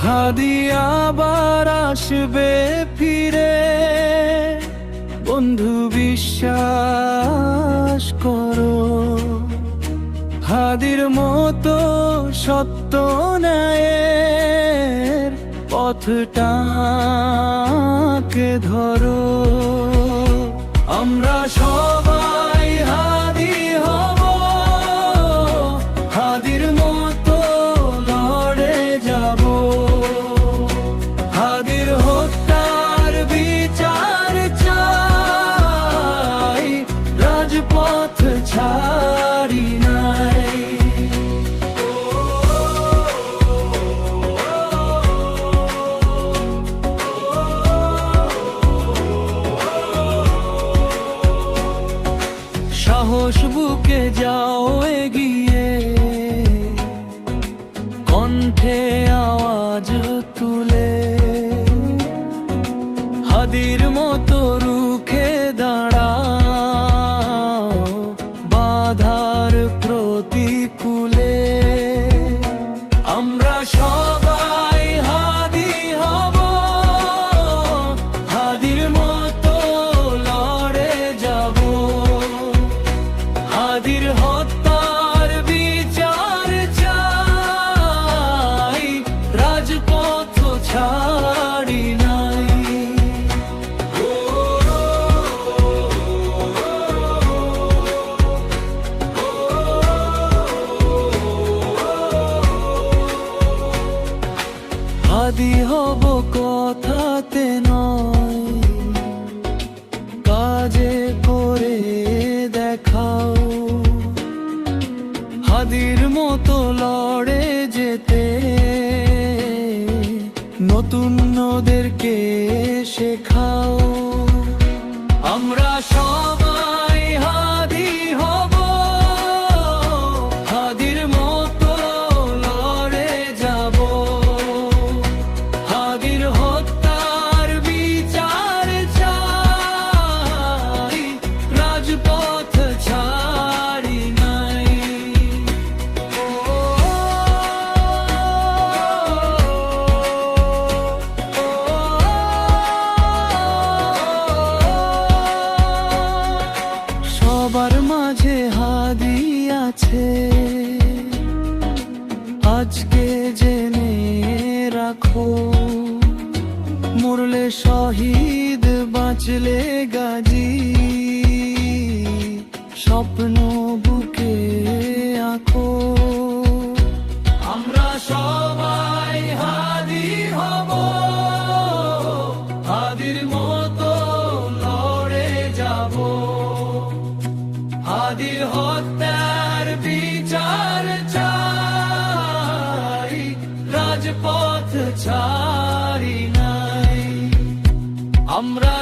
হাদি আবার আসবে ফিরে, বন্ধু বিশ্বাস করো। হাদির মতো সত্য ন্যায়ের পথটাকে ধরো। আমরা সবাই হাদি হব, হাদির মতো লড়ে যাব। হাদির হত্যার বিচার চাই, রাজপথ ছাড়ি নাই। সাহস বুকে যাও এগিয়ে, কণ্ঠে আওয়াজ তুলে। হাদির মতো রুখে দাঁড়াও বাধার প্রতিকূলে। আমরা সবাই হাদি হব, হাদির মতো লড়ে যাব। হাদির হত্যার বিচার চাই, রাজপথ ছাড়ি নাই। হাদি হব কথাতে নয়, কাজে করে দেখাও। হাদির মতো লড়ে যেতে নতুনদেরকে শেখাও। আমরা সবাই হাদি হব, হাদির মতো লড়ে যাব। হাদির হত্যার বিচার চাই, রাজপথ ছাড়ি নাই। সবার মাঝে হাদি আছে, আজকে জেনে রাখো। মরলে শহীদ, বাঁচলে গাজী, স্বপ্ন বুকে আঁকো। আমরা সবাই হাদি হব, হাদির মতো লড়ে যাব। হাদির হত্যার বিচার চাই, রাজপথ ছাড়ি নাই। আমরা